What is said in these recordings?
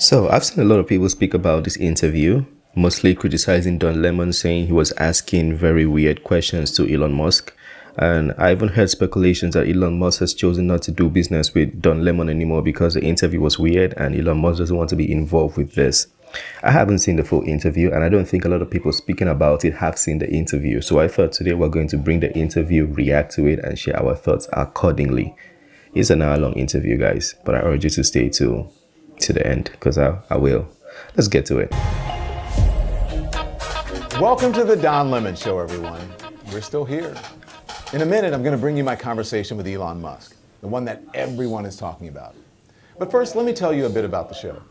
So I've seen a lot of people speak about this interview, mostly criticizing Don Lemon, saying he was asking very weird questions to Elon Musk. And I even heard speculations that Elon Musk has chosen not to do business with Don Lemon anymore because the interview was weird and Elon Musk doesn't want to be involved with this. I haven't seen the full interview, and I don't think a lot of people speaking about it have seen the interview. So I thought today we're going to bring the interview, react to it, and share our thoughts accordingly. It's an hour-long interview, guys, but I urge you to stay to the end because I will. Let's get to it. Welcome to the Don Lemon Show, everyone. We're still here. In a minute, I'm going to bring you my conversation with Elon Musk, the one that everyone is talking about. But first, let me tell you a bit about the show.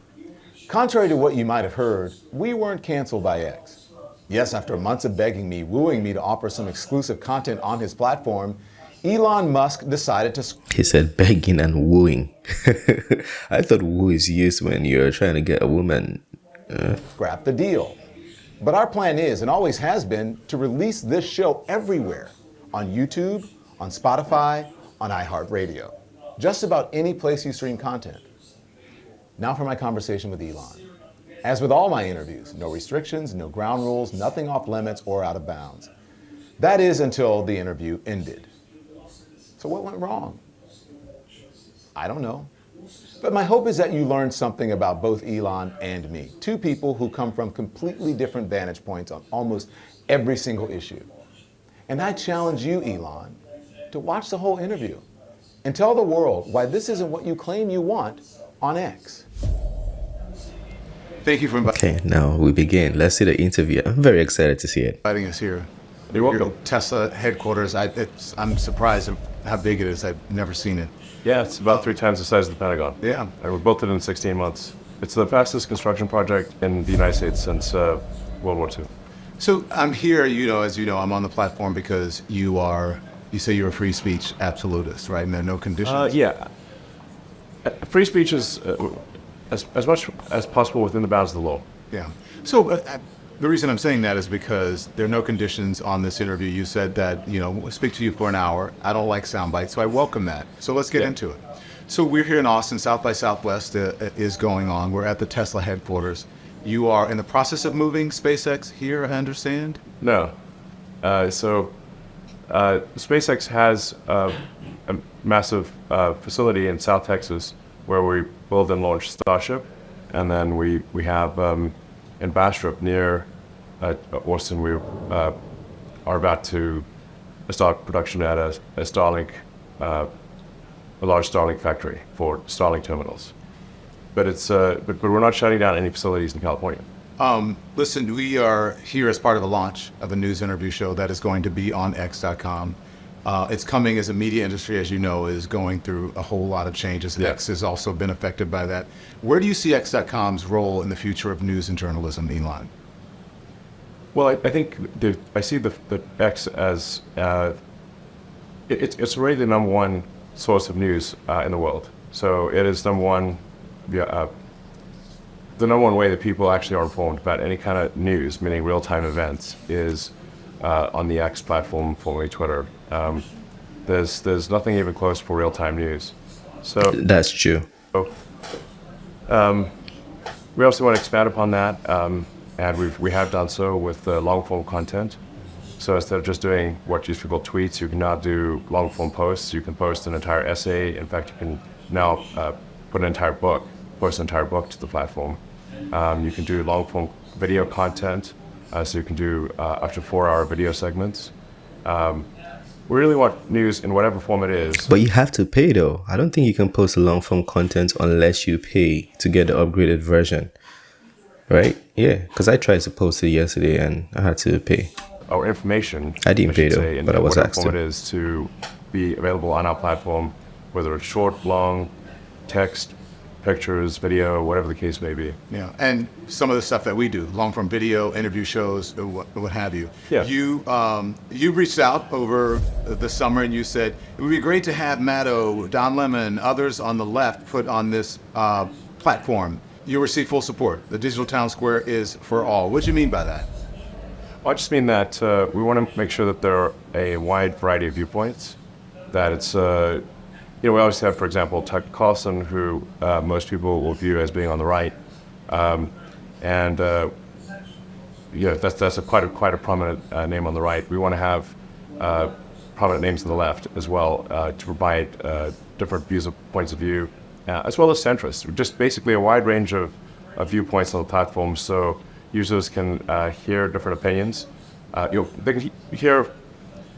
Contrary to what you might have heard, we weren't canceled by X. Yes, after months of begging me, wooing me to offer some exclusive content on his platform, Elon Musk decided to... He said begging and wooing. I thought woo is used when you're trying to get a woman. Scrap the deal. But our plan is, and always has been, to release this show everywhere. On YouTube, on Spotify, on iHeartRadio. Just about any place you stream content. Now for my conversation with Elon. As with all my interviews, no restrictions, no ground rules, nothing off limits or out of bounds. That is until the interview ended. So what went wrong? I don't know. But my hope is that you learned something about both Elon and me. Two people who come from completely different vantage points on almost every single issue. And I challenge you, Elon, to watch the whole interview and tell the world why this isn't what you claim you want on X. Thank you for Okay, now we begin. Let's see the interview. I'm very excited to see it. inviting us here. You're welcome. Your Tesla headquarters. I'm surprised at how big it is. I've never seen it. Yeah, it's about 3 times the size of the Pentagon. Yeah. And we built it in 16 months. It's the fastest construction project in the United States since World War II. So I'm here, as you know, I'm on the platform because you say you're a free speech absolutist, right? And there are no conditions. Yeah. Free speech is as much as possible within the bounds of the law. Yeah. So the reason I'm saying that is because there are no conditions on this interview. You said that, we'll speak to you for an hour. I don't like sound bites, so I welcome that. So let's get into it. So we're here in Austin. South by Southwest is going on. We're at the Tesla headquarters. You are in the process of moving SpaceX here, I understand? No. SpaceX has a massive facility in South Texas where we build and launch Starship. And then we have in Bastrop near Austin, we are about to start production at a Starlink, a large Starlink factory for Starlink terminals. But but we're not shutting down any facilities in California. Listen, we are here as part of a launch of a news interview show that is going to be on X.com. It's coming as the media industry, as you know, is going through a whole lot of changes. And Yeah. X has also been affected by that. Where do you see X.com's role in the future of news and journalism, Elon? Well, I think I see the X as it's already the number one source of news in the world. So it is number one. The number one way that people actually are informed about any kind of news, meaning real-time events, is on the X platform, formerly Twitter. There's nothing even close for real-time news. So That's true. we also want to expand upon that, and we have done so with long-form content. So instead of just doing what used to be called tweets, you can now do long-form posts. You can post an entire essay. In fact, you can now post an entire book to the platform. You can do long-form video content, so you can do up to 4-hour video segments. We really want news in whatever form it is. But you have to pay though. I don't think you can post long form content unless you pay to get the upgraded version. Right? Yeah, because I tried to post it yesterday and I had to pay. Our information, I didn't pay should though, say, in but I was whatever asked form to. it is to be available on our platform, whether it's short, long, text, pictures, video, whatever the case may be. Yeah, and some of the stuff that we do, long-form video, interview shows, what have you. Yeah. You reached out over the summer and you said, it would be great to have Maddo, Don Lemon, others on the left put on this platform. You receive full support. The digital town square is for all. What do you mean by that? Well, I just mean that we want to make sure that there are a wide variety of viewpoints, that it's we always have, for example, Tucker Carlson, who most people will view as being on the right, And yeah, that's quite a prominent name on the right. We want to have prominent names on the left as well to provide different points of view, as well as centrists. Just basically a wide range of viewpoints on the platform, so users can hear different opinions. They can hear,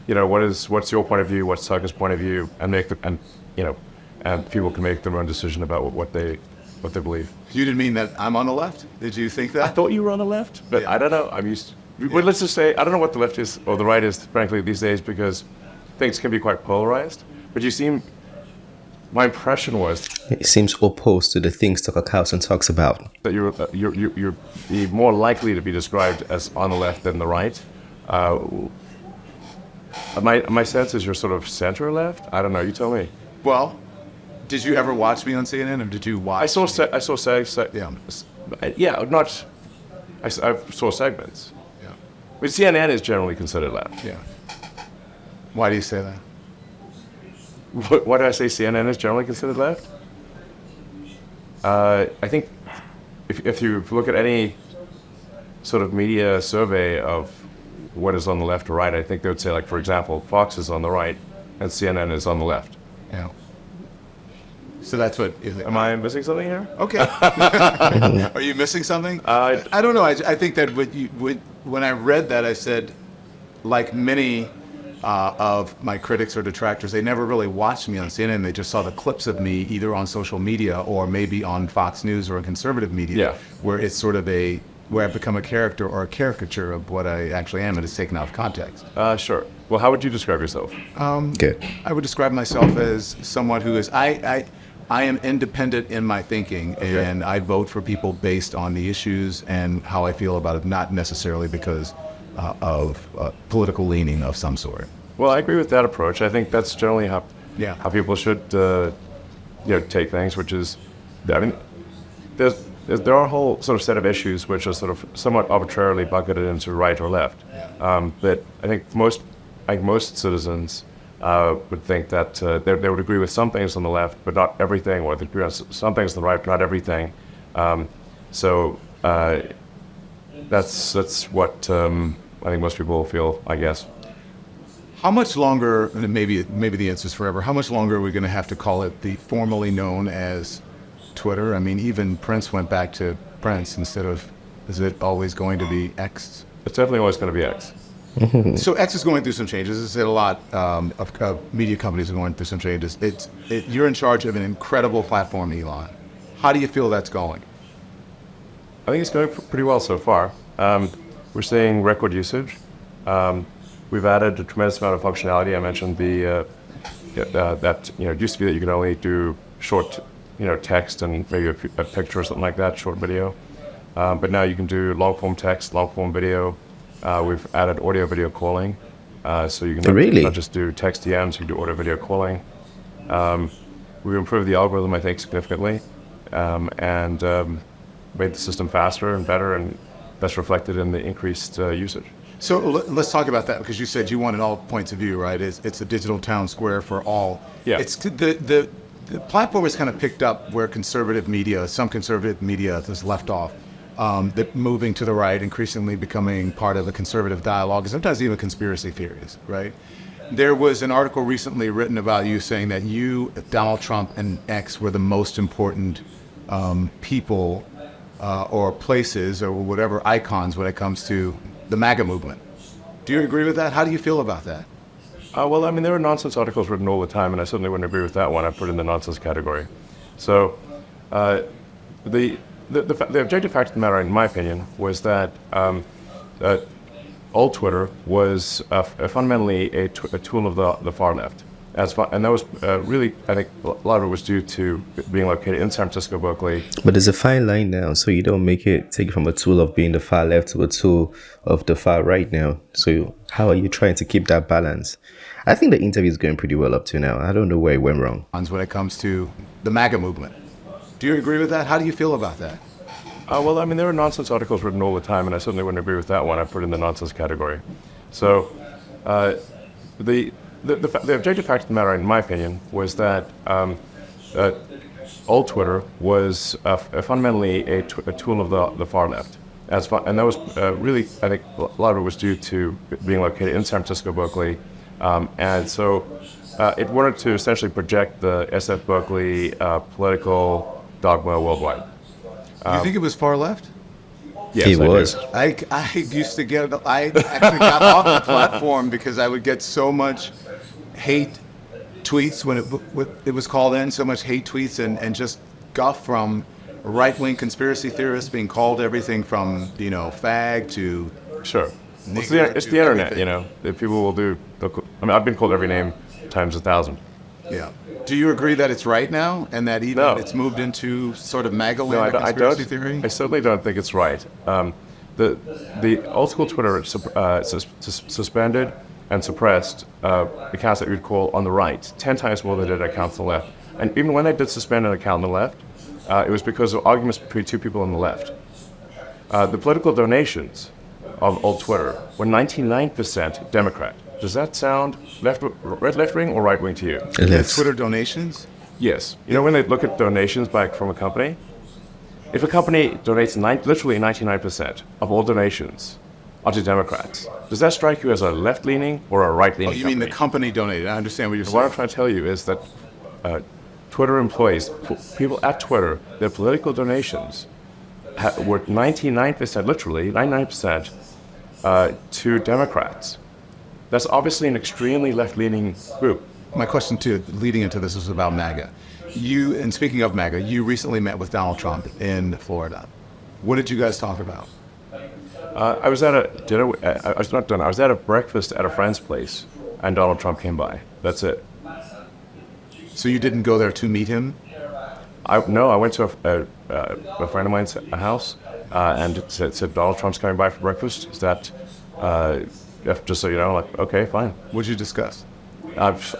what's your point of view, what's Tucker's point of view, and and people can make their own decision about what they believe. You didn't mean that I'm on the left? Did you think that? I thought you were on the left, but I don't know. Well, let's just say I don't know what the left is or the right is, frankly, these days, because things can be quite polarized. But my impression was It seems opposed to the things Tucker Carlson talks about. that you're more likely to be described as on the left than the right. My sense is you're sort of center left. I don't know. You tell me. Well, did you ever watch me on CNN, or did you watch? I saw I saw segments. Yeah. But CNN is generally considered left. Yeah. Why do you say that? Why do I say CNN is generally considered left? I think if you look at any sort of media survey of what is on the left or right, I think they would say, like, for example, Fox is on the right and CNN is on the left. Yeah. So that's what. Am I missing something here? Okay. Are you missing something? I don't know. I think that when I read that, I said, like many of my critics or detractors, they never really watched me on CNN. They just saw the clips of me either on social media or maybe on Fox News or in conservative media, where it's sort of where I've become a character or a caricature of what I actually am, and it's taken out of context. Sure. Well, how would you describe yourself? Good. I would describe myself as someone who is I am independent in my thinking, and I vote for people based on the issues and how I feel about it, not necessarily because of political leaning of some sort. Well, I agree with that approach. I think that's generally how people should take things, which is, I mean, there are a whole sort of set of issues which are sort of somewhat arbitrarily bucketed into right or left. But I think most citizens would think that they would agree with some things on the left, but not everything, or they agree on some things on the right, but not everything. That's what I think most people feel, I guess. How much longer, and maybe the answer is forever, how much longer are we going to have to call it the formerly known as Twitter? I mean, even Prince went back to Prince instead of, is it always going to be X? It's definitely always going to be X. So X is going through some changes. I said a lot of media companies are going through some changes. You're in charge of an incredible platform, Elon. How do you feel that's going? I think it's going pretty well so far. We're seeing record usage. We've added a tremendous amount of functionality. I mentioned it used to be that you could only do short, text and maybe a picture or something like that, short video. But now you can do long form text, long form video. We've added audio video calling, so you can not just do text DMs, you can do audio video calling. We've improved the algorithm, I think, significantly, and made the system faster and better, and that's reflected in the increased usage. So let's talk about that, because you said you wanted all points of view, right? It's a digital town square for all. Yeah. It's the platform has kind of picked up where some conservative media has left off. That moving to the right, increasingly becoming part of a conservative dialogue, and sometimes even conspiracy theories, right? There was an article recently written about you saying that you, Donald Trump, and X were the most important people or places or whatever icons when it comes to the MAGA movement. Do you agree with that? How do you feel about that? Well, I mean, there are nonsense articles written all the time, and I certainly wouldn't agree with that one. I put it in the nonsense category. So the objective fact of the matter, in my opinion, was that old Twitter was fundamentally a tool of the far left. And that was really, I think, a lot of it was due to being located in San Francisco, Berkeley. But there's a fine line now, so you don't take it from a tool of being the far left to a tool of the far right now. So how are you trying to keep that balance? I think the interview is going pretty well up to now. I don't know where it went wrong. When it comes to the MAGA movement. Do you agree with that? How do you feel about that? Well, I mean, there are nonsense articles written all the time, and I certainly wouldn't agree with that one. I put it in the nonsense category. So the objective fact of the matter, in my opinion, was that old Twitter was fundamentally a tool of the far left. And that was really, I think, a lot of it was due to being located in San Francisco, Berkeley. And so it wanted to essentially project the SF Berkeley political dogma worldwide. You think it was far left? Yes, He I do. was. I used to get, I actually got off the platform because I would get so much hate tweets when it was called in, so much hate tweets and just guff from right-wing conspiracy theorists being called everything from, fag to... Sure. It's nigger the to internet, everything. That people will do. I've been called every name times 1,000. Yeah. Do you agree that it's right now and that even No. it's moved into sort of MAGA No, land of I conspiracy don't. theory? I certainly don't think it's right. The old school Twitter suspended and suppressed accounts that you'd call on the right 10 times more than they did accounts on the left. And even when they did suspend an account on the left, it was because of arguments between two people on the left. The political donations of old Twitter were 99% Democrat. Does that sound left-wing or right-wing to you? Left. Twitter donations? Yes. When they look at donations from a company, if a company donates literally 99% of all donations are to Democrats, does that strike you as a left-leaning or a right-leaning Oh, you mean the company donated. I understand what you're What I'm saying. trying to tell you is that Twitter employees, people at Twitter, their political donations were 99%, literally 99%, to Democrats. That's obviously an extremely left-leaning group. My question leading into this is about MAGA. And speaking of MAGA, you recently met with Donald Trump in Florida. What did you guys talk about? I was at a dinner. I was not done. I was at a breakfast at a friend's place, and Donald Trump came by. That's it. So you didn't go there to meet him? No, I went to a friend of mine's house and said Donald Trump's coming by for breakfast. Is that just so you know? Like, okay, fine. What did you discuss? Let's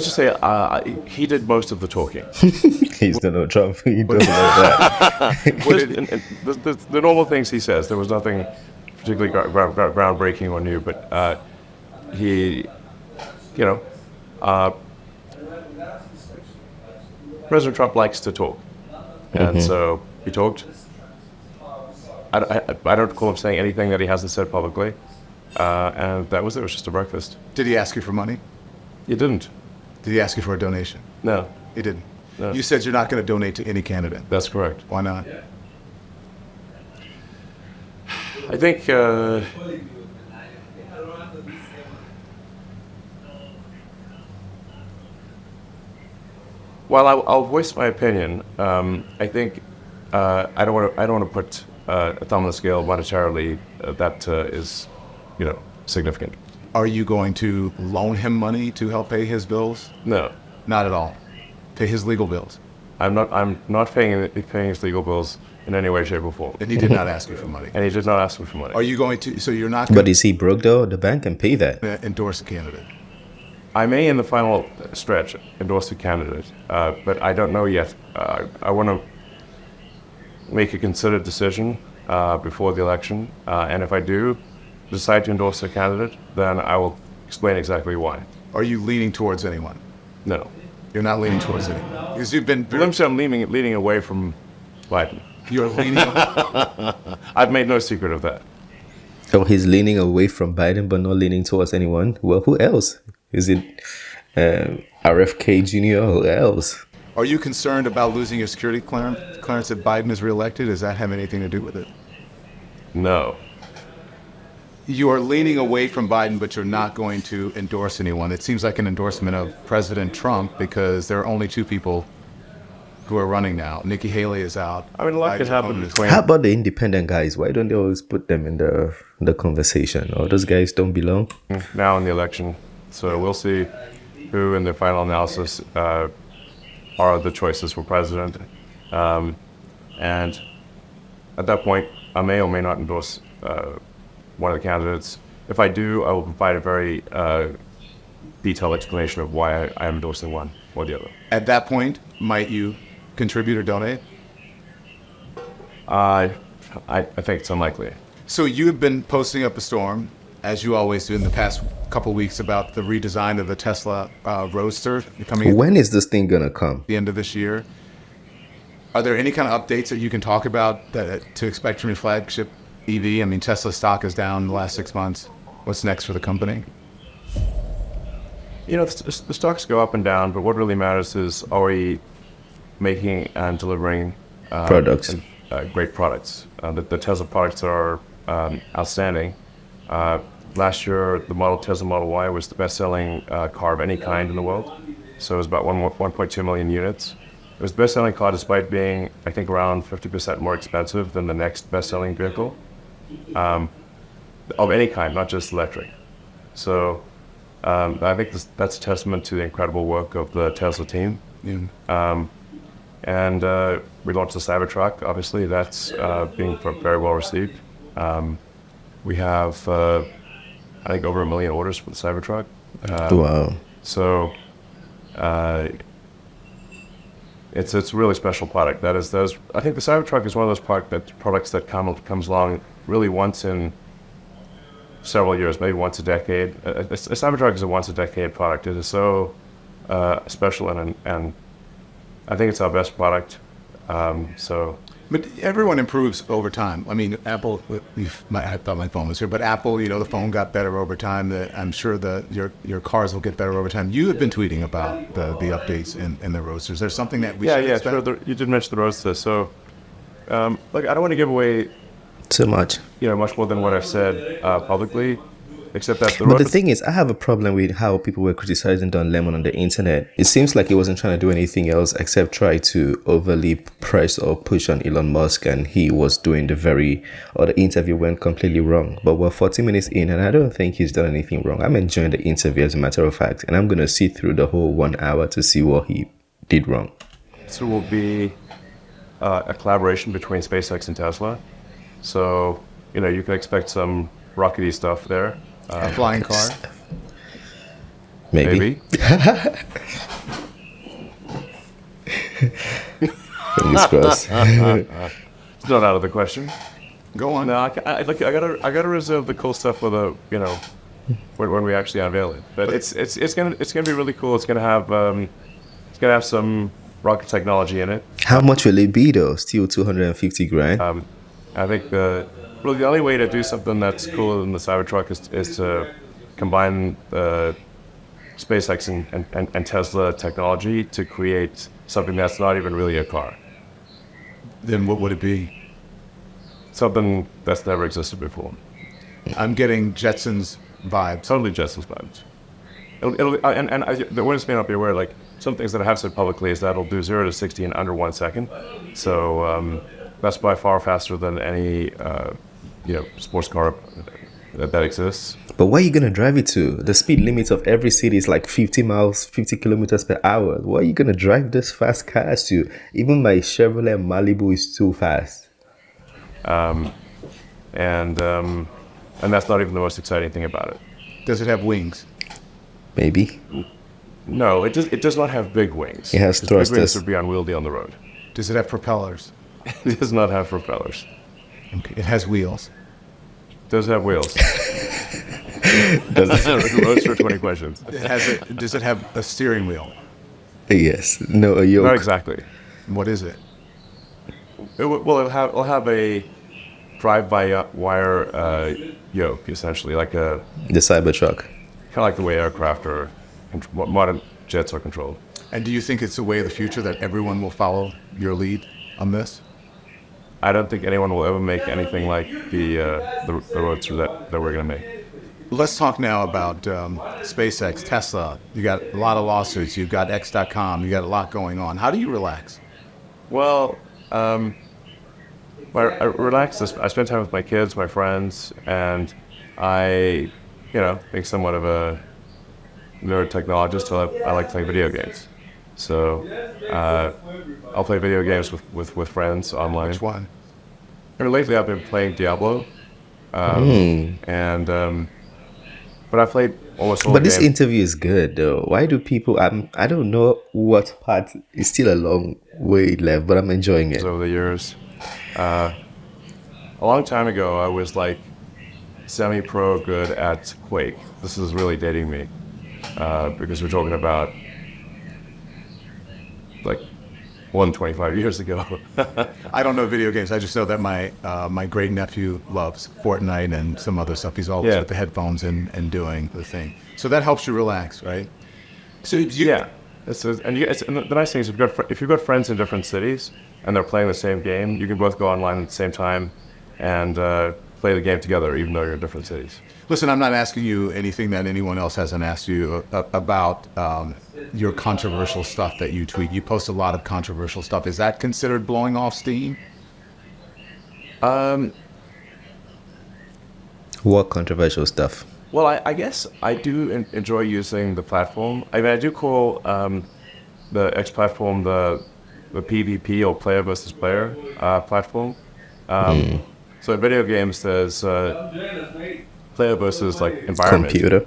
just say he did most of the talking. He's Donald Trump. He doesn't know that. The normal things he says. There was nothing particularly groundbreaking or new, but he, President Trump likes to talk, and so he talked. I don't recall him saying anything that he hasn't said publicly, and that was it. It was just a breakfast. Did he ask you for money? You didn't. Did he ask you for a donation? No, He didn't. No. You said you're not going to donate to any candidate. that's correct. Why not? I think while I'll voice my opinion, I think I don't want to put a thumb on the scale monetarily that is, significant. Are you going to loan him money to help pay his bills? No, Not at all. Pay his legal bills. I'm not paying his legal bills in any way, shape, or form. And he did not ask you for money. And he did not ask me for money. Are you going to, so you're not But going is he broke though? The bank can pay that. to endorse a candidate? I may, in the final stretch, endorse the candidate, but I don't know yet. I want to make a considered decision before the election, and if I do decide to endorse a candidate, then I will explain exactly why. Are you leaning towards anyone? No. You're not leaning towards anyone. Because you've been, Let me say I'm leaning away from Biden. you're leaning, I've made no secret of that. Oh, he's leaning away from Biden, but not leaning towards anyone. Well, who else? Is it RFK Jr.? Who else? are you concerned about losing your security clearance if Biden is reelected? Does that have anything to do with it? No. You are leaning away from Biden, but you're not going to endorse anyone. It seems like an endorsement of President Trump because there are only two people who are running now. Nikki Haley is out. I mean, a lot could Biden's happen opponent is- between. How about the independent guys? Why don't they always put them in the conversation? Or those guys don't belong? Now in the election. So we'll see who, in the final analysis, are the choices for president. And at that point, I may or may not endorse one of the candidates. If I do, I will provide a very detailed explanation of why I am endorsing one or the other. At that point, might you contribute or donate? I think it's unlikely. So you've been posting up a storm as you always do in the past couple weeks, about the redesign of the Tesla Roadster coming When is this thing gonna come? at the end of this year. Are there any kind of updates that you can talk about that to expect from your flagship EV? I mean, Tesla stock is down the last 6 months. What's next for the company? You know, the stocks go up and down, but what really matters is, are we making and delivering Products. great products? The Tesla products are outstanding. Last year, the Tesla Model Y was the best-selling car of any kind in the world. So it was about 1.2 million units. It was the best-selling car despite being, I think, around 50% more expensive than the next best-selling vehicle of any kind, not just electric. So I think that's a testament to the incredible work of the Tesla team. Yeah. And we launched the Cybertruck. Obviously, that's being very well received. We have, I think, over 1 million orders for the Cybertruck. Wow. So it's a really special product. I think the Cybertruck is one of those products that comes along really once in several years, maybe once a decade. A Cybertruck is a once a decade product. It is so special, and I think it's our best product. But everyone improves over time. I mean, Apple, I thought my phone was here, but Apple, the phone got better over time. I'm sure your cars will get better over time. You have been tweeting about the updates in the Roadsters. There's something that we should expect? Sure. You did mention the Roadster. So, look, I don't want to give away Too much. much more than what I've said publicly, except that But the thing is, I have a problem with how people were criticizing Don Lemon on the internet. It seems like he wasn't trying to do anything else except try to overly press or push on Elon Musk, and he was doing the interview went completely wrong. But we're 40 minutes in, and I don't think he's done anything wrong. I'm enjoying the interview, as a matter of fact, and I'm going to sit through the whole 1 hour to see what he did wrong. So will be a collaboration between SpaceX and Tesla. So, you can expect some rockety stuff there. A flying car? Maybe. Fingers crossed. It's not out of the question. Go on. No, I gotta reserve the cool stuff for the when we actually unveil it. But it's gonna be really cool. It's gonna have some rocket technology in it. How much will it be though? Still 250 grand? I think the only way to do something that's cooler than the Cybertruck is to combine the SpaceX and Tesla technology to create something that's not even really a car. Then what would it be? Something that's never existed before. I'm getting Jetsons vibes. Totally Jetsons vibes. The audience may not be aware, like, some things that I have said publicly is that it'll do 0 to 60 in under 1 second. So that's by far faster than any sports car that exists. But where are you going to drive it to? The speed limit of every city is like 50 kilometers per hour. Where are you going to drive this fast cars to? Even my Chevrolet Malibu is too fast. And that's not even the most exciting thing about it. Does it have wings? Maybe. No, it does not have big wings. It has Big wings thrusters. would be unwieldy on the road. Does it have propellers? It does not have propellers. Okay. It has wheels. It does have wheels. Roads for 20 questions. Does it have a steering wheel? Yes. No, a yoke. Not exactly. What is it? It'll have a drive-by-wire yoke, essentially, like The Cybertruck. kind of like the way aircraft or modern jets are controlled. And do you think it's the way of the future that everyone will follow your lead on this? I don't think anyone will ever make anything like the Roadster that we're going to make. Let's talk now about SpaceX, Tesla. You got a lot of lawsuits. You've got X.com. You got a lot going on. How do you relax? Well, I relax. I spend time with my kids, my friends, and I, being somewhat of a nerd technologist, I like playing video games. So I'll play video games with friends online. Which one? Lately, I've been playing Diablo, but I played almost all But the this games. interview is good though. Why do people? I don't know what part is still a long way left, but I'm enjoying it. Over the years. A long time ago, I was like semi-pro good at Quake. This is really dating me because we're talking about like 125 years ago. I don't know video games. I just know that my great nephew loves Fortnite and some other stuff. He's always Yeah. with the headphones and doing the thing. So that helps you relax, right? So you, Yeah. And the nice thing is if you've got friends in different cities and they're playing the same game, you can both go online at the same time and play the game together, even though you're in different cities. Listen, I'm not asking you anything that anyone else hasn't asked you about your controversial stuff that you tweet. You post a lot of controversial stuff. Is that considered blowing off steam? What controversial stuff? Well, I guess I do enjoy using the platform. I mean, I do call the X platform the PvP, or player versus player platform. So in video games, there's player versus like environment, Computer.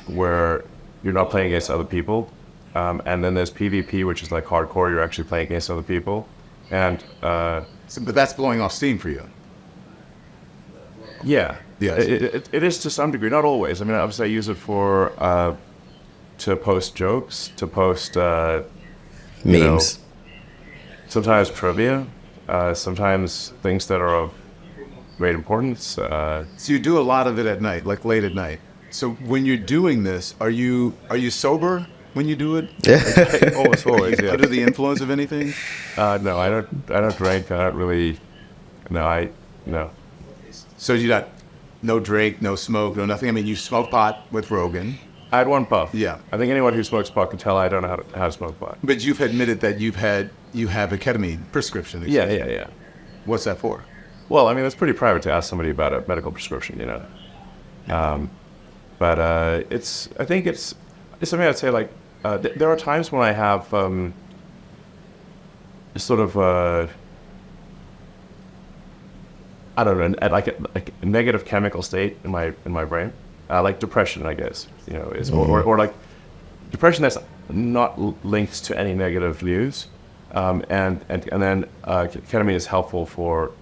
where you're not playing against other people, and then there's PvP, which is like hardcore. You're actually playing against other people, and But that's blowing off steam for you. yeah, Yes. it is to some degree, not always. I mean, obviously, I use it for to post jokes, to post Memes. sometimes trivia, sometimes things that are of great importance. So you do a lot of it at night, like late at night. So when you're doing this, are you sober when you do it? Almost always, yeah. Under the influence of anything? No, I don't drink. I don't really. No. So you got no drink, no smoke, no nothing. I mean, you smoke pot with Rogan, I had one puff. Yeah. I think anyone who smokes pot can tell I don't know how to smoke pot. but you've admitted that you have a ketamine prescription. Yeah. What's that for? Well, I mean, it's pretty private to ask somebody about a medical prescription, you know. But I think it's something I'd say, like, there are times when I have sort of I don't know, like a negative chemical state in my brain, like depression, I guess, you know, is or like depression that's not linked to any negative views, and then ketamine is helpful for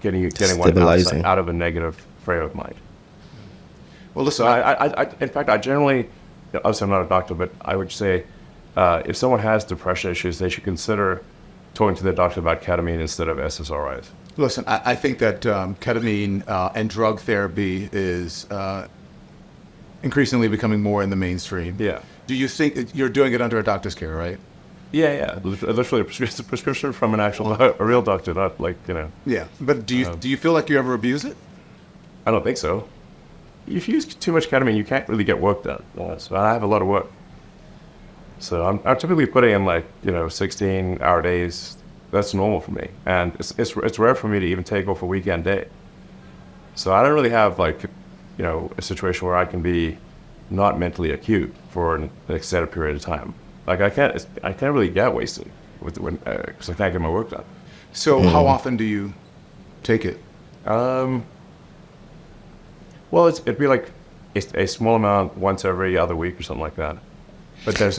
getting one Stabilizing. out of a negative frame of mind. Well, listen, So I in fact, I generally, obviously I'm not a doctor, but I would say if someone has depression issues, they should consider talking to their doctor about ketamine instead of SSRIs. Listen, I think that ketamine and drug therapy is increasingly becoming more in the mainstream. Yeah. Do you think you're doing it under a doctor's care, right? Yeah. Literally a prescription from an actual, a real doctor, not like, you know. Yeah. But do you feel like you ever abuse it? I don't think so. If you use too much ketamine, you can't really get work done. So I have a lot of work. So I'm typically putting in, like, you know, 16-hour days. That's normal for me, and it's rare for me to even take off a weekend day. So I don't really have, like, you know, a situation where I can be not mentally acute for an extended period of time. Like I can't really get wasted because I can't get my work done. So how often do you take it? Well, it'd be like a small amount once every other week or something like that.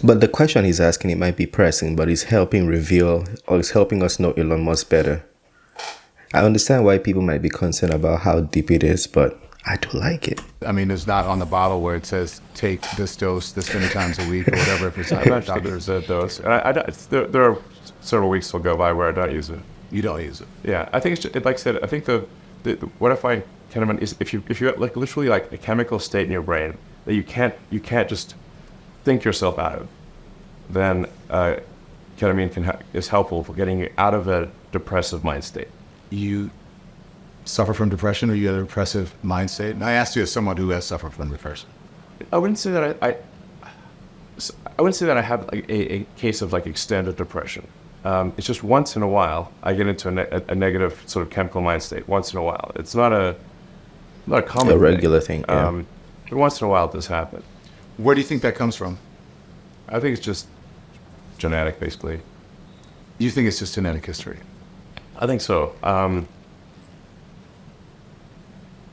But the question he's asking, it might be pressing, but it's helping reveal, or it's helping us know Elon Musk better. I understand why people might be concerned about how deep it is, but I do like it. I mean, there's not on the bottle where it says take this dose this many times a week or whatever. If it's not I'm a not sure doctor's, there's a dose. And there are several weeks will go by where I don't use it. you don't use it. Yeah, I think it's just, like I said, I think the what I find kind of is if you have like literally like a chemical state in your brain that you can't just think yourself out of, then ketamine is helpful for getting you out of a depressive mind state. You suffer from depression, or you have a depressive mind state? And I asked you as someone who has suffered from depression. I wouldn't say that I wouldn't say that I have like a case of like extended depression. It's just once in a while I get into a negative sort of chemical mind state. Once in a while, it's not a common A regular thing, yeah. But once in a while, this happens. Where do you think that comes from? I think it's just genetic, basically. You think it's just genetic history? I think so.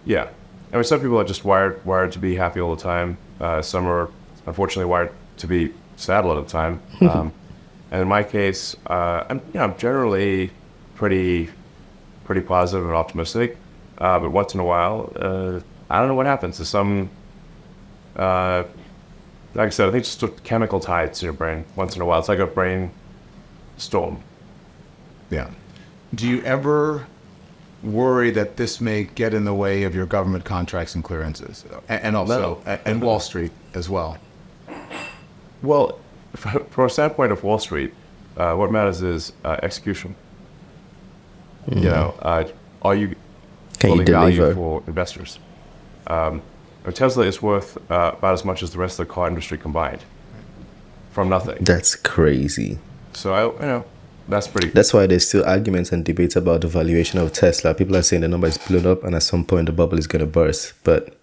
Yeah. I mean, some people are just wired to be happy all the time. Some are unfortunately wired to be sad a lot of the time. And in my case, I'm generally pretty positive and optimistic. but once in a while, I don't know what happens. There's some, like I said, I think it's just chemical tides in your brain once in a while. It's like a brain storm. Yeah. Do you ever worry that this may get in the way of your government contracts and clearances, and also and Wall Street as well? Well, from a standpoint of Wall Street, what matters is execution. You know, are you Can you building value deliver? for investors? Tesla is worth about as much as the rest of the car industry combined, from nothing. That's crazy. So that's pretty. That's why there's still arguments and debates about the valuation of Tesla. People are saying the number is blown up and at some point the bubble is going to burst. But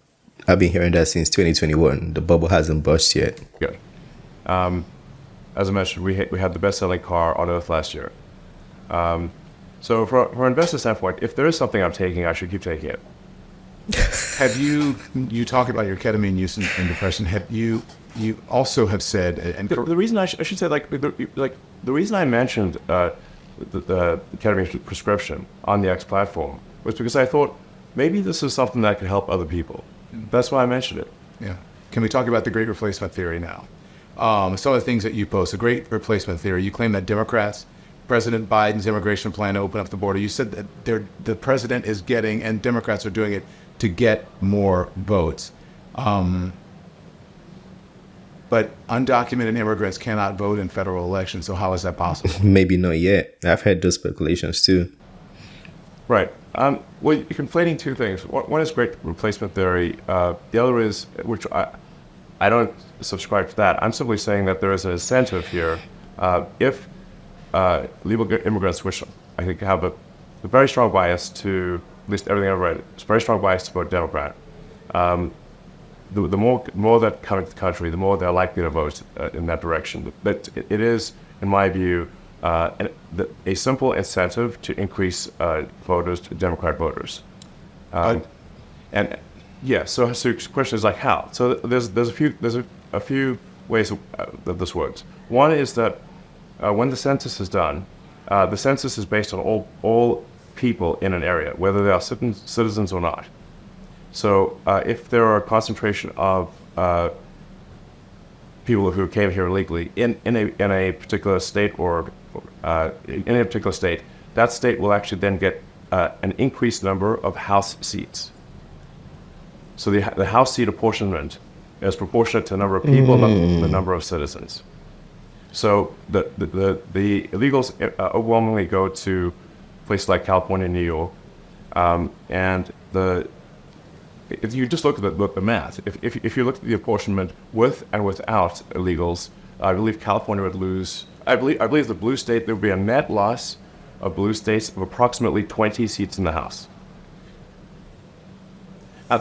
I've been hearing that since 2021. The bubble hasn't burst yet. Good. As I mentioned, we had the best-selling car on Earth last year. So from an investor standpoint, if there is something I'm taking, I should keep taking it. Have you talk about your ketamine use and depression? Have you also have said, and The reason I should say, the reason I mentioned the ketamine prescription on the X platform was because I thought maybe this is something that could help other people. That's why I mentioned it. yeah, can we talk about the great replacement theory now? Some of the things that you post, the great replacement theory. You claim that Democrats, President Biden's immigration plan to open up the border, you said that the president is getting, and Democrats are doing it to get more votes. But undocumented immigrants cannot vote in federal elections, so how is that possible? Maybe not yet. I've heard those speculations too. Right. Well, you're conflating two things. One is great replacement theory. The other is, which I don't subscribe to that. I'm simply saying that there is an incentive here. If legal immigrants, which I think have a very strong bias to, at least everything I've read, it's a very strong bias to vote Democrat. The more that come into the country, the more they're likely to vote in that direction. But it is, in my view, a simple incentive to increase Democrat voters. And yeah, so the question is like how? So there's a few ways that this works. One is that when the census is done, the census is based on all people in an area, whether they are citizens or not. So if there are a concentration of people who came here illegally in a particular state or in a particular state, that state will actually then get an increased number of House seats. So the House seat apportionment is proportionate to the number of people, not the number of citizens. So the illegals overwhelmingly go to places like California and New York, and if you just look at the math, if you look at the apportionment with and without illegals, I believe California would lose. I believe the blue state, there would be a net loss of blue states of approximately 20 seats in the House.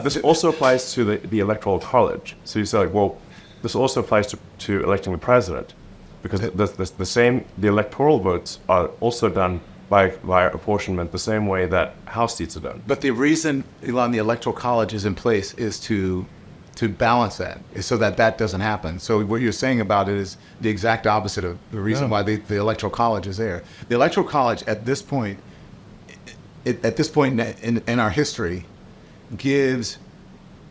This also applies to the Electoral College. So you say, like, well, this also applies to electing the president, because the electoral votes are also done by apportionment the same way that House seats are done. But the reason, Elon, the Electoral College is in place is to balance that, is so that doesn't happen. So what you're saying about it is the exact opposite of the reason why the Electoral College is there. The Electoral College at this point, in our history, gives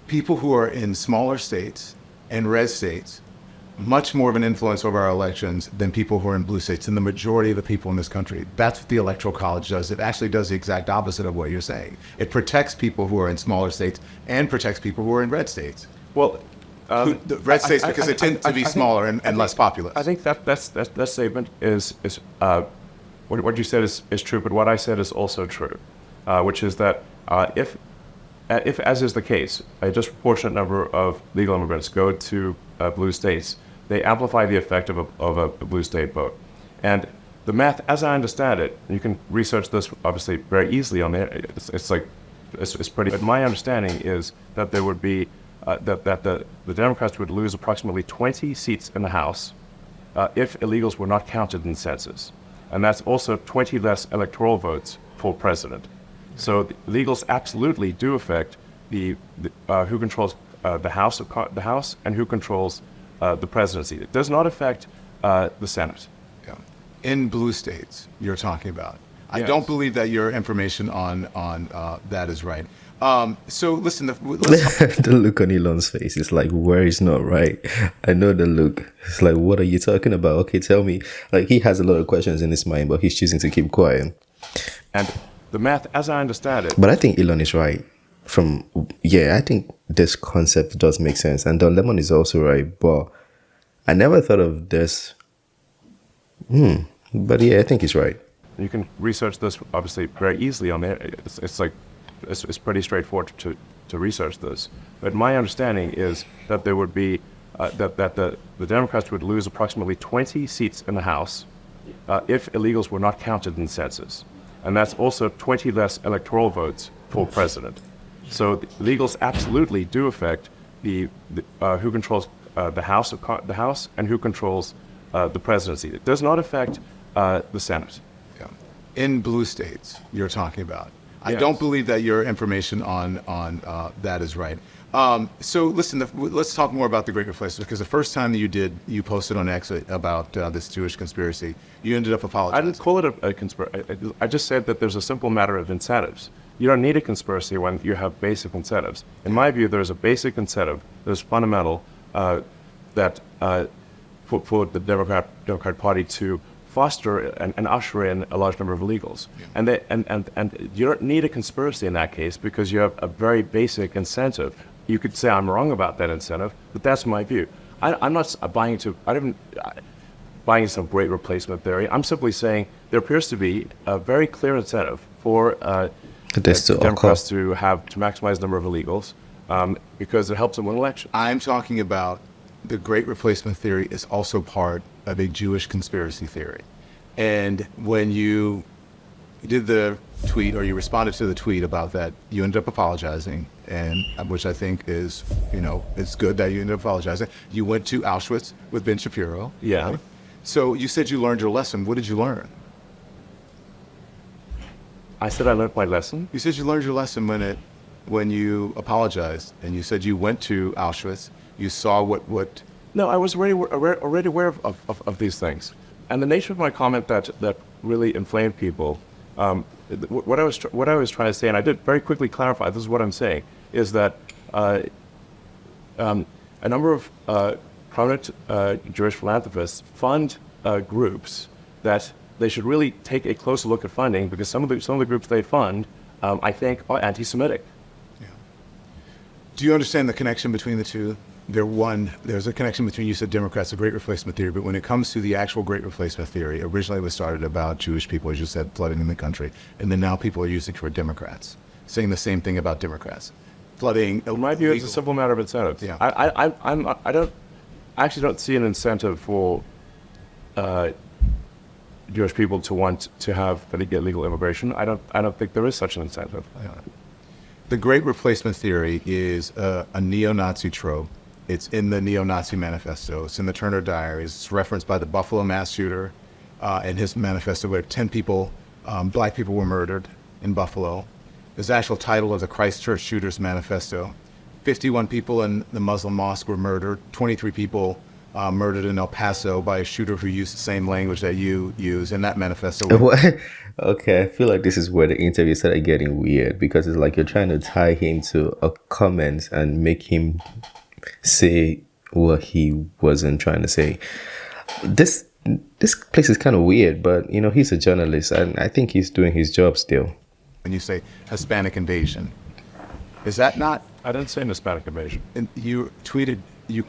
people who are in smaller states and red states much more of an influence over our elections than people who are in blue states, and the majority of the people in this country. That's what the Electoral College does. It actually does the exact opposite of what you're saying. It protects people who are in smaller states and protects people who are in red states. Well, The red states, because they tend to be smaller and less populous. I think that statement is what you said is true, but what I said is also true, which is that if as is the case, a disproportionate number of legal immigrants go to blue states, they amplify the effect of a blue state vote. And the math, as I understand it, you can research this obviously very easily on there. It's pretty. But my understanding is that there would be that the Democrats would lose approximately 20 seats in the House if illegals were not counted in the census, and that's also 20 less electoral votes for president. So the illegals absolutely do affect the who controls the House and who controls the presidency. It does not affect the Senate. Yeah. In blue states, you're talking about, I Yes. don't believe that your information on that is right. So listen, let's The look on Elon's face is like, where is not right? I know the look. It's like, what are you talking about? Okay, tell me. Like, he has a lot of questions in his mind, but he's choosing to keep quiet. And the math, as I understand it, But I think Elon is right. I think this concept does make sense. And Don Lemon is also right. But I never thought of this. But yeah, I think he's right. you can research this obviously very easily on there. It's pretty straightforward to research this. But my understanding is that there would be that the Democrats would lose approximately 20 seats in the House if illegals were not counted in the census, and that's also 20 less electoral votes for president. So the illegals absolutely do affect the who controls the House and who controls the presidency. It does not affect the Senate. Yeah. In blue states, you're talking about. I Yes. don't believe that your information on that is right. So listen, let's talk more about the Great Replacement, because the first time that you posted on X about this Jewish conspiracy, you ended up I apologizing. didn't call it a conspiracy. I just said that there's a simple matter of incentives. You don't need a conspiracy when you have basic incentives. In my view, there's a basic incentive that's fundamental that for the Democrat Party to foster and usher in a large number of illegals. Yeah. And you don't need a conspiracy in that case because you have a very basic incentive. You could say I'm wrong about that incentive, but that's my view. I'm not buying into. I didn't buying some great replacement theory. I'm simply saying there appears to be a very clear incentive for This to Democrats occur. to maximize the number of illegals because it helps them win elections. I'm talking about the Great Replacement theory is also part of a Jewish conspiracy theory. And when you did the tweet, or you responded to the tweet about that, you ended up apologizing, and which I think is, it's good that you ended up apologizing. You went to Auschwitz with Ben Shapiro. Yeah. Right? So you said you learned your lesson. What did you learn? I said I learned my lesson. You said you learned your lesson when you apologized, and you said you went to Auschwitz. You saw what. No, I was already aware of these things. And the nature of my comment that really inflamed people, what I was trying to say, and I did very quickly clarify, this is what I'm saying, is that a number of prominent Jewish philanthropists fund groups that they should really take a closer look at funding, because some of the groups they fund, I think, are anti-Semitic. Yeah. Do you understand the connection between the two? There's a connection between, you said Democrats, the Great Replacement theory, but when it comes to the actual Great Replacement theory, originally it was started about Jewish people, as you said, flooding in the country, and then now people are using it for Democrats, saying the same thing about Democrats, flooding. In my view, it's a simple matter of incentives. Yeah. I actually don't see an incentive for Jewish people to want to have legal immigration. I don't think there is such an incentive. The Great Replacement theory is a neo-Nazi trope. It's in the neo-Nazi manifesto. It's in the Turner Diaries. It's referenced by the Buffalo mass shooter in his manifesto, where 10 people, black people, were murdered in Buffalo. There's the actual title of the Christchurch shooters manifesto. 51 people in the Muslim mosque were murdered. 23 people murdered in El Paso by a shooter who used the same language that you use in that manifesto. What? Okay, I feel like this is where the interview started getting weird, because it's like you're trying to tie him to a comment and make him say what he wasn't trying to say. This place is kind of weird, but he's a journalist, and I think he's doing his job still. When you say Hispanic invasion, is that not? I didn't say an Hispanic invasion. And you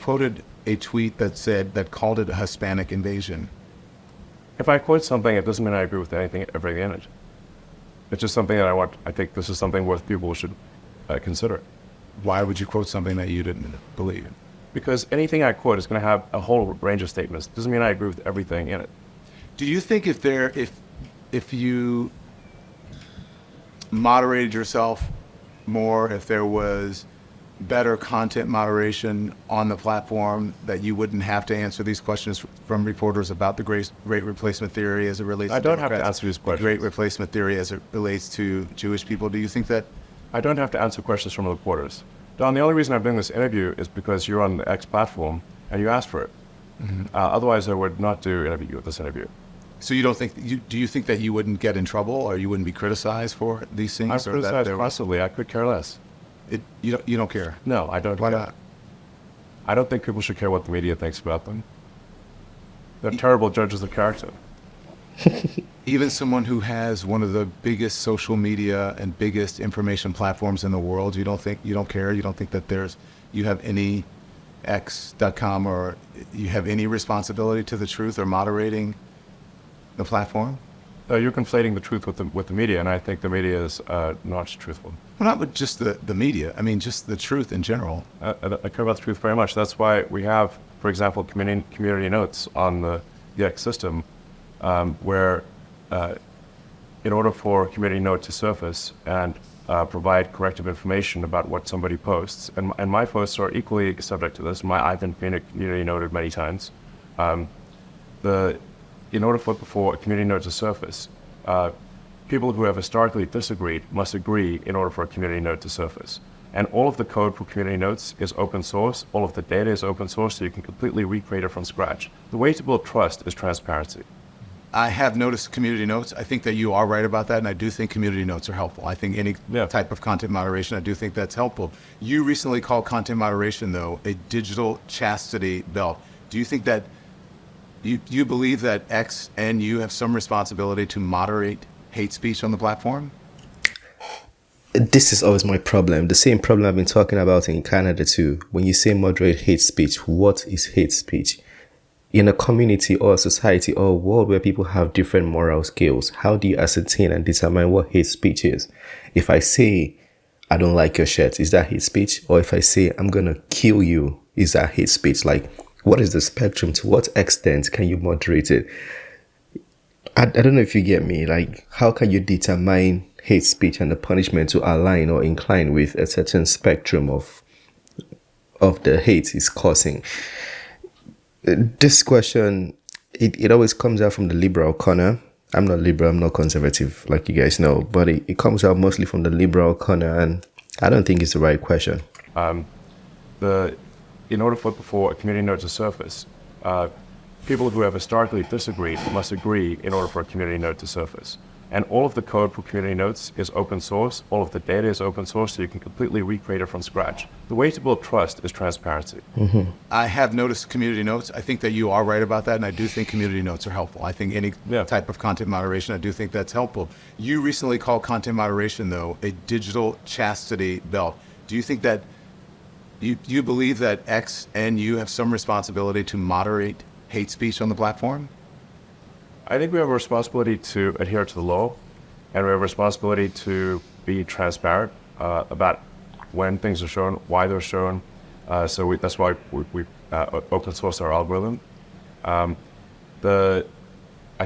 quoted a tweet that called it a Hispanic invasion. If I quote something, it doesn't mean I agree with everything in it. It's just something that I think this is something worth people should consider. Why would you quote something that you didn't believe? Because anything I quote is going to have a whole range of statements. Doesn't mean I agree with everything in it. Do you think if you moderated yourself more, if there was better content moderation on the platform, that you wouldn't have to answer these questions from reporters about the Great Replacement theory as it relates to I don't have to Democrats, answer these the questions. Great Replacement theory as it relates to Jewish people? Do you think that? I don't have to answer questions from reporters. Don, the only reason I'm doing this interview is because you're on the X platform and you asked for it. Mm-hmm. Otherwise, I would not do this interview. So you don't think do you think that you wouldn't get in trouble or you wouldn't be criticized for these things? I'm or that criticized there- constantly. I could care less. You don't care. No, I don't. Why care. not? I don't think people should care what the media thinks about them. They're terrible judges of character. Even someone who has one of the biggest social media and biggest information platforms in the world, you don't care, you don't think that you have any X.com or you have any responsibility to the truth or moderating the platform? You're conflating the truth with the media, and I think the media is not truthful. Well, not with just the media. I mean, just the truth in general. I care about the truth very much. That's why we have, for example, community notes on the X system, where in order for a community note to surface and provide corrective information about what somebody posts, and my posts are equally subject to this. I've been community noted many times. In order for a community note to surface, people who have historically disagreed must agree in order for a community note to surface. And all of the code for community notes is open source. All of the data is open source, so you can completely recreate it from scratch. The way to build trust is transparency. I have noticed community notes. I think that you are right about that, and I do think community notes are helpful. I think any type of content moderation, I do think that's helpful. You recently called content moderation, though, a digital chastity belt. Do you think that you believe that X and you have some responsibility to moderate hate speech on the platform? This is always my problem. The same problem I've been talking about in Canada too. When you say moderate hate speech, what is hate speech? In a community or a society or a world where people have different moral skills, how do you ascertain and determine what hate speech is? If I say, I don't like your shirt, is that hate speech? Or if I say, I'm going to kill you, is that hate speech? Like, what is the spectrum? To what extent can you moderate it? I don't know if you get me. Like, how can you determine hate speech and the punishment to align or incline with a certain spectrum of the hate it's causing? This question, it always comes out from the liberal corner. I'm not liberal, I'm not conservative, like you guys know, but it comes out mostly from the liberal corner, and I don't think it's the right question. In order for a community note to surface, people who have historically disagreed must agree in order for a community note to surface. And all of the code for community notes is open source. All of the data is open source, so you can completely recreate it from scratch. The way to build trust is transparency. Mm-hmm. I have noticed community notes. I think that you are right about that, and I do think community notes are helpful. I think any type of content moderation, I do think that's helpful. You recently called content moderation, though, a digital chastity belt. Do you think that you believe that X and you have some responsibility to moderate hate speech on the platform? I think we have a responsibility to adhere to the law, and we have a responsibility to be transparent about when things are shown, why they're shown. So that's why we open source our algorithm. I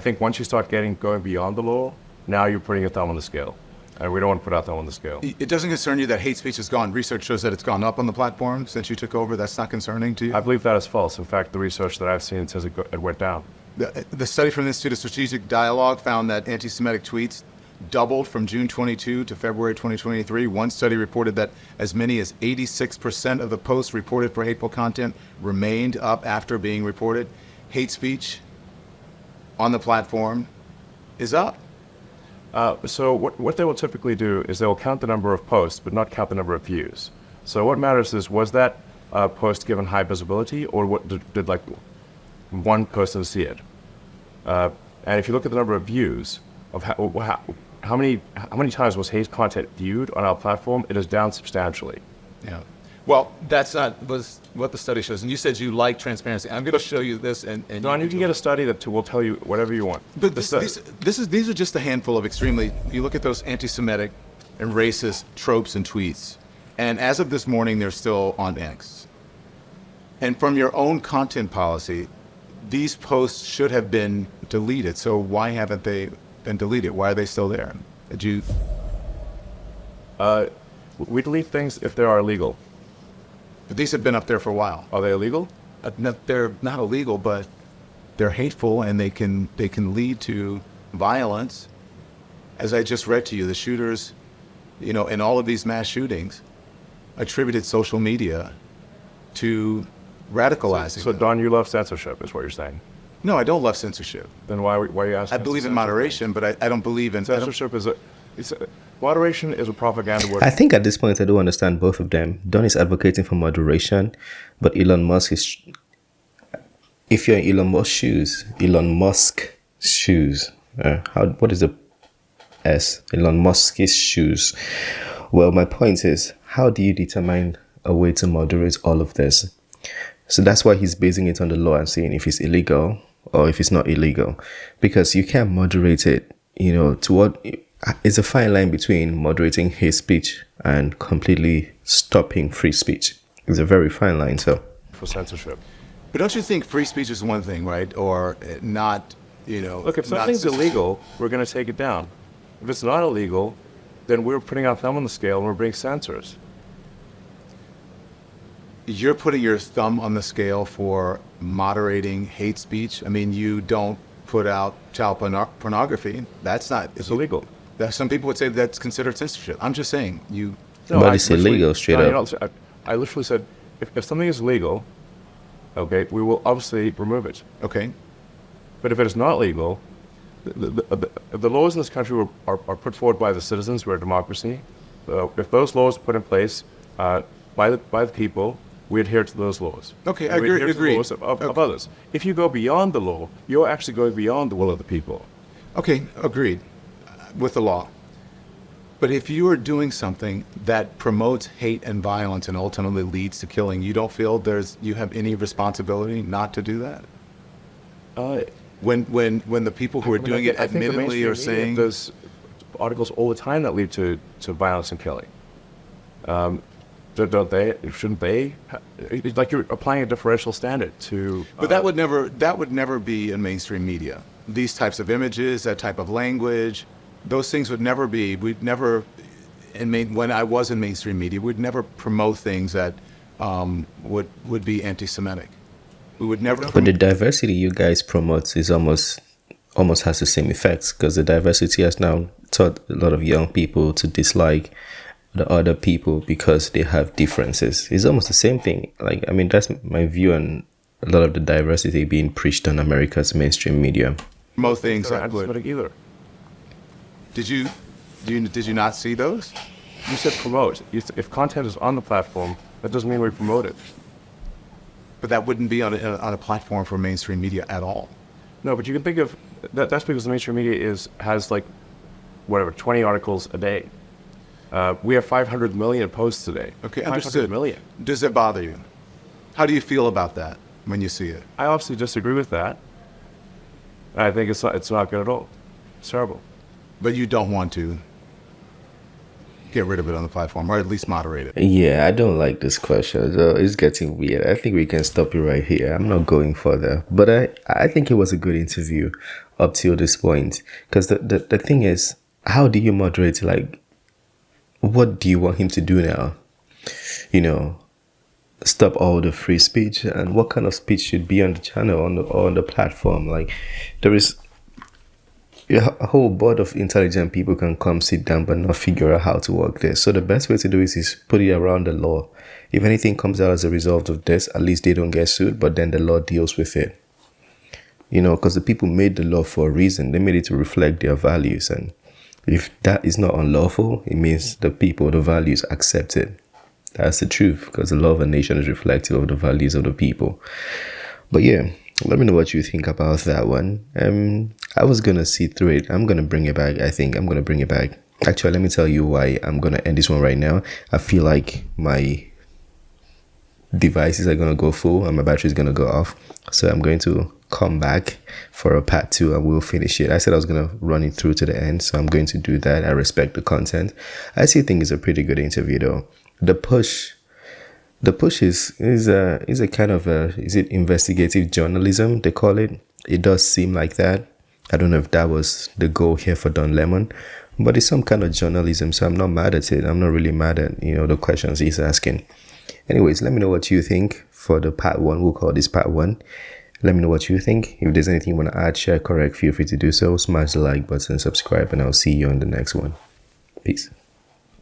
think once you start going beyond the law, now you're putting your thumb on the scale. And we don't want to put our thumb on the scale. It doesn't concern you that hate speech has gone. Research shows that it's gone up on the platform since you took over. That's not concerning to you? I believe that is false. In fact, the research that I've seen says it went down. The study from the Institute of Strategic Dialogue found that anti-Semitic tweets doubled from June 22 to February 2023. One study reported that as many as 86% of the posts reported for hateful content remained up after being reported. Hate speech on the platform is up. So what they will typically do is they will count the number of posts, but not count the number of views. So what matters is, was that post given high visibility, or what did like one person see it? And if you look at the number of views of how many times was hate content viewed on our platform, it is down substantially. Yeah. Well, that's not what the study shows. And you said you like transparency. I'm going to show you this. Don, you can get a study that will tell you whatever you want. But these are just a handful of extremely, you look at those anti-Semitic and racist tropes and tweets. And as of this morning, they're still on X. And from your own content policy, these posts should have been deleted. So why haven't they been deleted? Why are they still there? We delete things if they are illegal. But these have been up there for a while. Are they illegal? They're not illegal, but they're hateful, and they can lead to violence. As I just read to you, the shooters, in all of these mass shootings, attributed social media to radicalizing. So Don, you love censorship, is what you're saying? No, I don't love censorship. Then why are you asking? I believe in moderation, but I don't believe in Censorship moderation is a propaganda word. I think at this point I do understand both of them. Don is advocating for moderation, but Elon Musk is. If you're in Elon Musk's shoes, what is the S? Elon Musk's shoes. Well, my point is, how do you determine a way to moderate all of this? So that's why he's basing it on the law and saying if it's illegal or if it's not illegal, because you can't moderate it. To what? It's a fine line between moderating hate speech and completely stopping free speech. It's a very fine line. So for censorship. But don't you think free speech is one thing, right? Or not, Look, if something's illegal, we're going to take it down. If it's not illegal, then we're putting our thumb on the scale and we're being censors. You're putting your thumb on the scale for moderating hate speech. I mean, you don't put out child pornography. That's not. It's illegal. Some people would say that's considered censorship. I'm just saying you. No, but it's illegal straight up. I literally said, if something is legal, okay, we will obviously remove it. Okay. But if it is not legal, the laws in this country are put forward by the citizens. We're a democracy. If those laws are put in place by the people, we adhere to those laws. Okay, I we agree. adhere to the laws of others. If you go beyond the law, you're actually going beyond the will of the people. Okay, agreed with the law. But if you are doing something that promotes hate and violence and ultimately leads to killing, you don't feel you have any responsibility not to do that? When the people who are doing it admittedly are saying there's articles all the time that lead to violence and killing. Don't they? Shouldn't they? Like you're applying a differential standard to. But that would never be in mainstream media. These types of images, that type of language, those things would never be. We'd never, when I was in mainstream media, we'd never promote things that would be anti-Semitic. We would never. But the diversity you guys promote is almost has the same effects, because the diversity has now taught a lot of young people to dislike the other people because they have differences. It's almost the same thing. Like, I mean, that's my view on a lot of the diversity being preached on America's mainstream media. Most things that would either. Did you not see those? You said promote. If content is on the platform, that doesn't mean we promote it. But that wouldn't be on a platform for mainstream media at all. No, but you can think of that's because the mainstream media has like 20 articles a day. We have 500 million posts today. Okay, 500 understood. million. Does it bother you? How do you feel about that when you see it? I obviously disagree with that. I think it's not good at all. It's terrible. But you don't want to get rid of it on the platform, or at least moderate it. Yeah, I don't like this question. So it's getting weird. I think we can stop it right here. I'm not going further. But I think it was a good interview up till this point. Because the thing is, how do you moderate? Like, what do you want him to do now? Stop all the free speech? And what kind of speech should be on the channel or on the platform? Like, there is a whole board of intelligent people can come sit down but not figure out how to work this. So the best way to do it is put it around the law. If anything comes out as a result of this, at least they don't get sued, but then the law deals with it. Because the people made the law for a reason. They made it to reflect their values. And if that is not unlawful, it means the people, the values, accept it. That's the truth, because the law of a nation is reflective of the values of the people. But yeah, let me know what you think about that one. I was going to see through it. I'm going to bring it back. I think I'm going to bring it back. Actually, let me tell you why I'm going to end this one right now. I feel like my devices are going to go full and my battery is going to go off. So I'm going to come back for a part 2 and we'll finish it. I said I was going to run it through to the end, so I'm going to do that. I respect the content. I still think it's a pretty good interview though. The push is a kind of is it investigative journalism they call it? It does seem like that. I don't know if that was the goal here for Don Lemon, but it's some kind of journalism, so I'm not mad at it. I'm not really mad at the questions he's asking. Anyways, let me know what you think for the part 1. We'll call this part 1. Let me know what you think. If there's anything you want to add, share, correct, feel free to do so. Smash the like button, subscribe, and I'll see you on the next one. Peace.